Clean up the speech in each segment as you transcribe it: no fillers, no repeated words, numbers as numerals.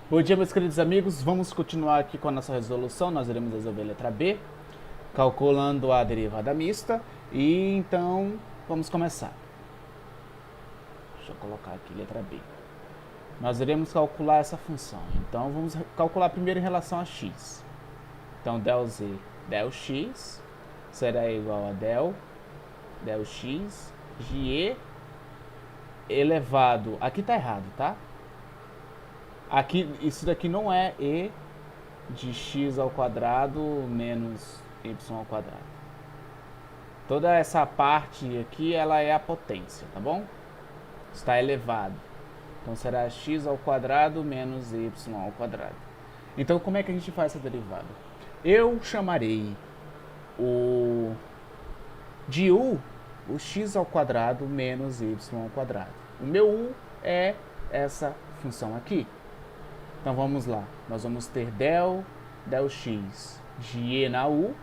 Bom dia, meus queridos amigos. Vamos continuar aqui com a nossa resolução. Nós iremos resolver a letra B, calculando a derivada mista. E então, vamos começar. Deixa eu colocar aqui letra B. Nós iremos calcular essa função. Então, vamos calcular primeiro em relação a x. Então, del z, del x será igual a del x de e elevado. Aqui tá errado, tá? Aqui, isso daqui não é e de x ao quadrado menos y ao quadrado. Toda essa parte aqui, ela é a potência, tá bom? Está elevado. Então, será x ao quadrado menos y ao quadrado. Então, como é que a gente faz essa derivada? Eu chamarei de u, o x ao quadrado menos y ao quadrado. O meu u é essa função aqui. Então, vamos lá. Nós vamos ter del x de e na u,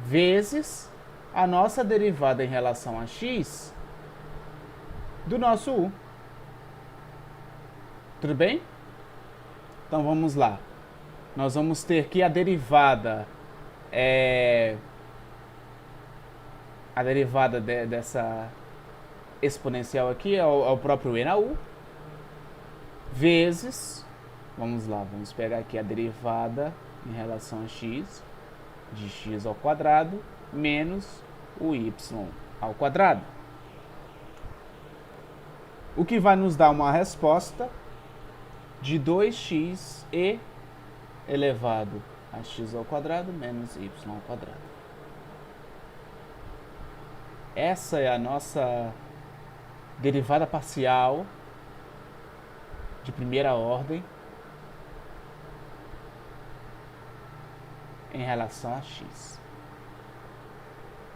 vezes a nossa derivada em relação a x do nosso u. Tudo bem? Então, vamos lá. Nós vamos ter que a derivada dessa exponencial aqui é o próprio e na u, vezes... Vamos lá, vamos pegar aqui a derivada em relação a x, de x ao quadrado, menos o y ao quadrado. O que vai nos dar uma resposta de 2x e elevado a x ao quadrado menos y ao quadrado. Essa é a nossa derivada parcial de primeira ordem em relação a x.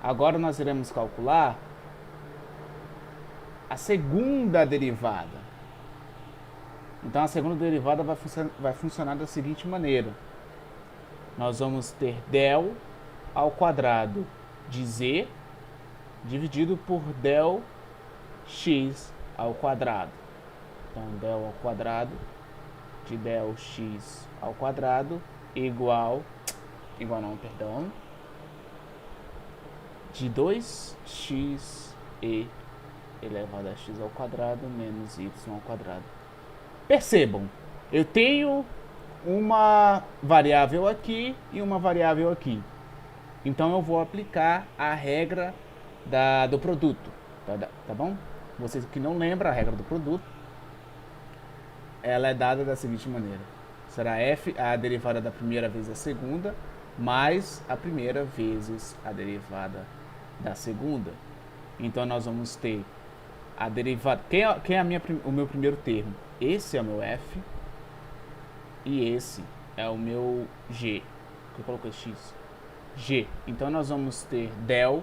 Agora nós iremos calcular a segunda derivada. Então a segunda derivada vai funcionar da seguinte maneira. Nós vamos ter del ao quadrado de z dividido por del x ao quadrado. Então del ao quadrado de del x ao quadrado de 2x e elevado a x ao quadrado menos y ao quadrado. Percebam, eu tenho uma variável aqui e uma variável aqui. Então eu vou aplicar a regra do produto, tá bom? Vocês que não lembram a regra do produto, ela é dada da seguinte maneira. Será f a derivada da primeira vezes a segunda, mais a primeira vezes a derivada da segunda. Então, nós vamos ter a derivada... Quem é o meu primeiro termo? Esse é o meu f e esse é o meu g. Que eu coloquei x. G. Então, nós vamos ter del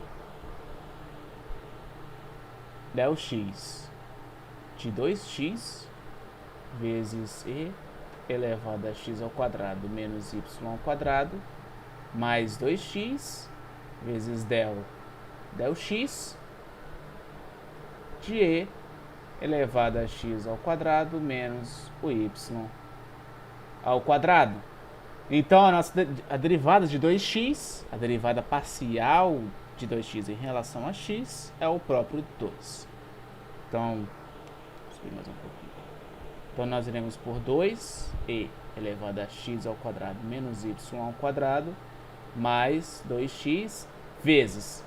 x de 2x vezes e elevado a x ao quadrado menos y ao quadrado, mais 2x vezes del x de e elevado a x ao quadrado menos o y ao quadrado. Então, a derivada de 2x, a derivada parcial de 2x em relação a x, é o próprio 2. Então, vou subir mais um pouquinho. Então, nós iremos por 2e elevado a x ao quadrado menos y ao quadrado, mais 2x vezes.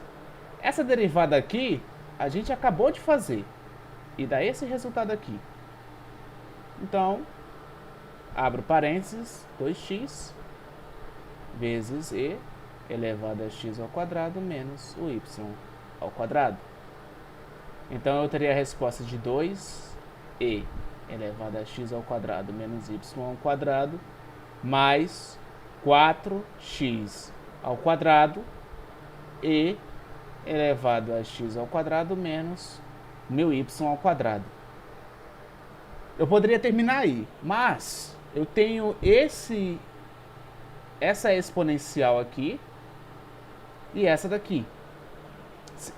Essa derivada aqui, a gente acabou de fazer. E dá esse resultado aqui. Então, abro parênteses, 2x vezes e elevado a x ao quadrado menos o y ao quadrado. Então, eu teria a resposta de 2e elevado a x ao quadrado menos y ao quadrado, mais 4x ao quadrado e elevado a x ao quadrado menos meu y ao quadrado. Eu poderia terminar aí, mas eu tenho essa exponencial aqui e essa daqui.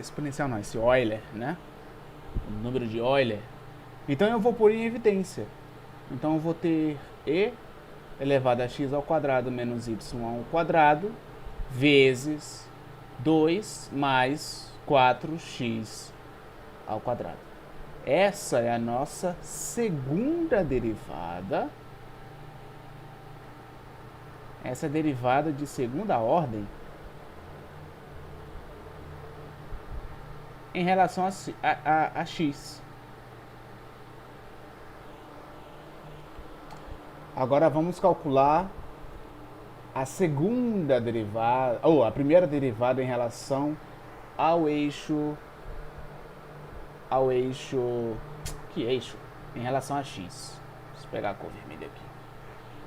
Exponencial não, esse Euler, né? O número de Euler. Então eu vou pôr em evidência. Então eu vou ter e elevado a x ao quadrado menos y ao quadrado vezes 2 mais 4x ao quadrado. Essa é a nossa segunda derivada. Essa é a derivada de segunda ordem em relação a x. Agora vamos calcular a segunda derivada, ou a primeira derivada em relação ao eixo, que eixo? Em relação a x. Deixa eu pegar a cor vermelha aqui.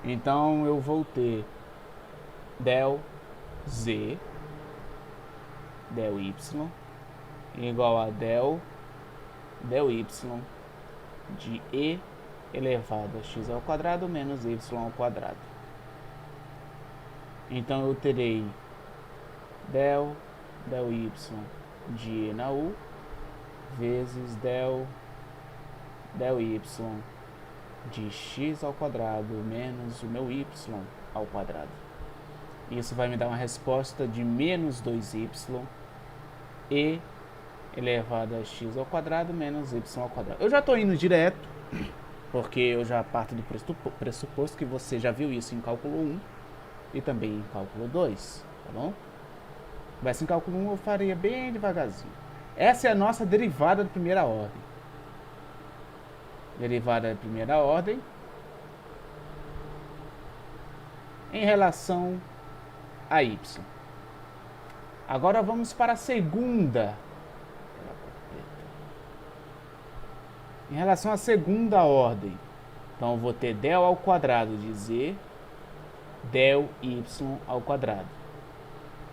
Então eu vou ter del z, del y, igual a del y de e elevado a x ao quadrado menos y ao quadrado. Então eu terei del y de e na u vezes del y de x ao quadrado menos o meu y ao quadrado. Isso vai me dar uma resposta de menos 2y e elevado a x ao quadrado menos y ao quadrado. Eu já estou indo direto, porque eu já parto do pressuposto que você já viu isso em cálculo 1 e também em cálculo 2, tá bom? Mas em cálculo 1 eu faria bem devagarzinho. Essa é a nossa derivada de primeira ordem. Derivada de primeira ordem em relação a y. Agora vamos para a segunda. Em relação à segunda ordem, então eu vou ter del ao quadrado de z, del y ao quadrado.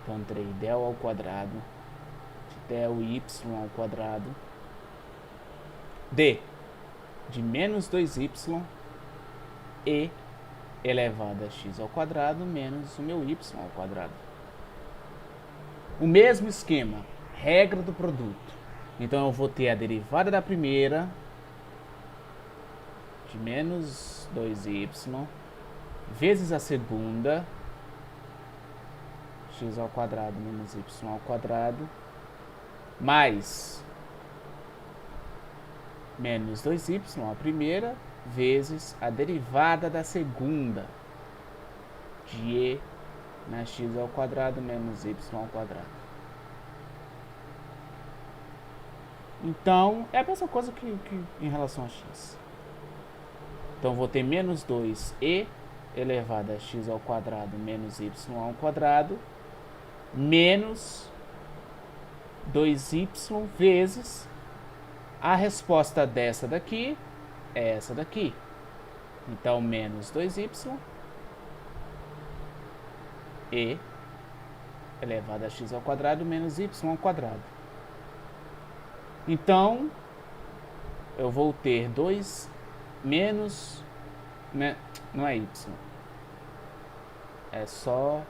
Então terei del ao quadrado de del y ao quadrado de menos 2y e elevado a x ao quadrado menos o meu y ao quadrado. O mesmo esquema, regra do produto. Então eu vou ter a derivada da primeira de menos 2y vezes a segunda, x ao quadrado menos y ao quadrado, mais menos 2y a primeira, vezes a derivada da segunda, de e na x ao quadrado menos y ao quadrado. Então, é a mesma coisa que em relação a x. Então, vou ter menos 2e elevado a x ao quadrado menos y ao quadrado, menos 2y vezes a resposta dessa daqui é essa daqui. Então, menos 2y e elevado a x ao quadrado menos y ao quadrado. Então, eu vou ter 2 menos, não é y, é só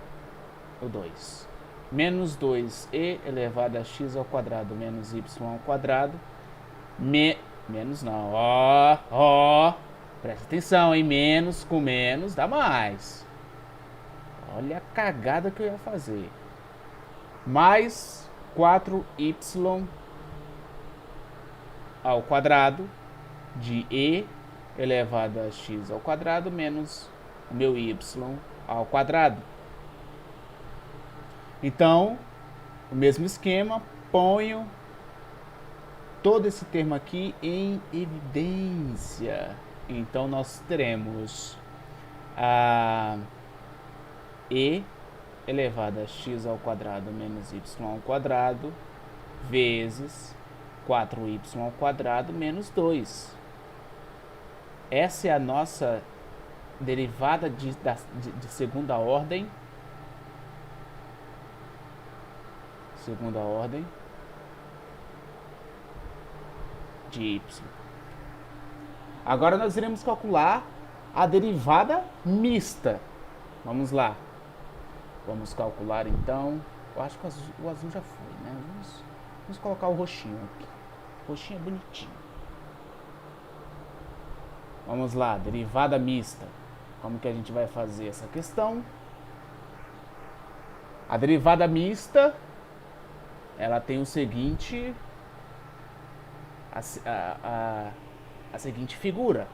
o 2. Menos 2e elevado a x ao quadrado menos y ao quadrado, menos não, presta atenção, hein? Menos com menos dá mais. Olha a cagada que eu ia fazer. Mais 4y ao quadrado de e elevado a x ao quadrado menos o meu y ao quadrado. Então, o mesmo esquema, ponho todo esse termo aqui em evidência. Então, nós teremos a e elevado a x ao quadrado menos y ao quadrado vezes 4y ao quadrado menos 2. Essa é a nossa derivada de segunda ordem. Segunda ordem de y. Agora nós iremos calcular a derivada mista. Vamos lá. Vamos calcular então. Eu acho que o azul já foi, né? Vamos colocar o roxinho aqui. O roxinho é bonitinho. Vamos lá, derivada mista. Como que a gente vai fazer essa questão? A derivada mista, ela tem o seguinte, a seguinte figura: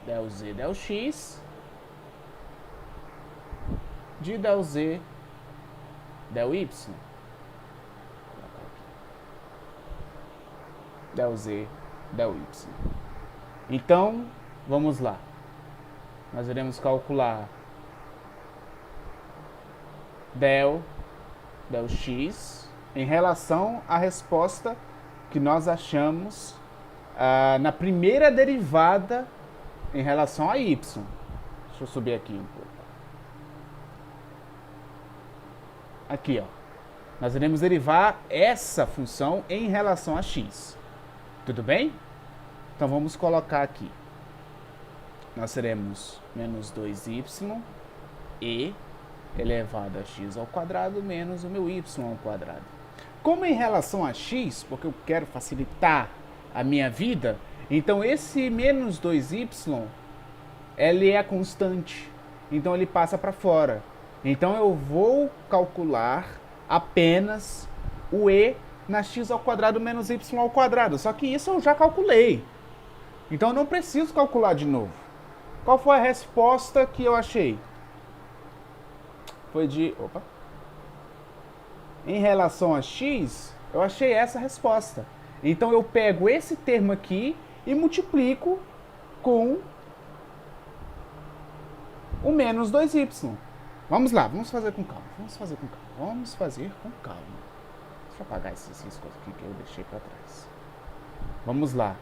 del z del x de del z del y. Del z del y. Então, vamos lá. Nós iremos calcular del x em relação à resposta que nós achamos na primeira derivada em relação a y. Deixa eu subir aqui um pouco. Aqui, ó. Nós iremos derivar essa função em relação a x. Tudo bem? Então vamos colocar aqui. Nós teremos menos 2y e elevado a x ao quadrado menos o meu y ao quadrado. Como em relação a x, porque eu quero facilitar a minha vida, então esse menos 2y, ele é constante, então ele passa para fora. Então eu vou calcular apenas o e na x ao quadrado menos y ao quadrado, só que isso eu já calculei. Então eu não preciso calcular de novo. Qual foi a resposta que eu achei? Foi de... Opa! Em relação a x, eu achei essa resposta. Então eu pego esse termo aqui e multiplico com o menos 2y. Vamos lá, vamos fazer com calma. Deixa eu apagar essas coisas aqui que eu deixei para trás. Vamos lá.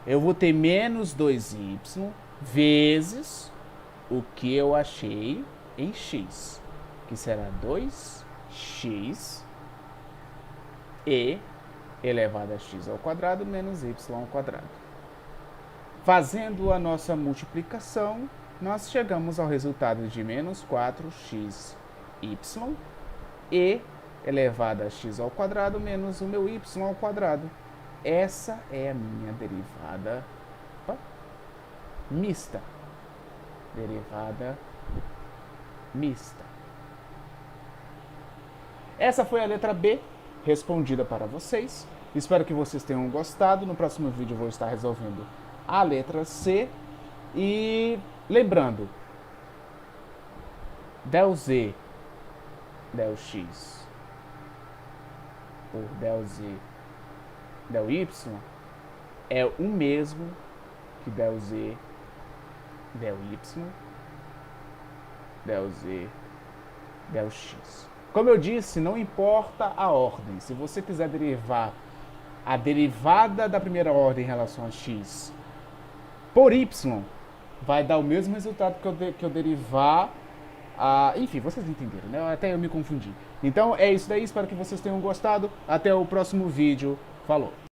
Eu vou ter menos 2y vezes o que eu achei em x, que será 2x e elevado a x ao quadrado menos y ao quadrado. Fazendo a nossa multiplicação, nós chegamos ao resultado de menos 4xy e elevado a x ao quadrado menos o meu y ao quadrado. Essa é a minha derivada mista. Derivada mista. Essa foi a letra B respondida para vocês. Espero que vocês tenham gostado. No próximo vídeo eu vou estar resolvendo a letra C. E lembrando, del z del x por del z del y é o mesmo que del z del y del z del x. Como eu disse, não importa a ordem. Se você quiser derivar a derivada da primeira ordem em relação a x por y, vai dar o mesmo resultado que eu derivar enfim, vocês entenderam, né? Até eu me confundi. Então é isso daí, espero que vocês tenham gostado. Até o próximo vídeo. Falou!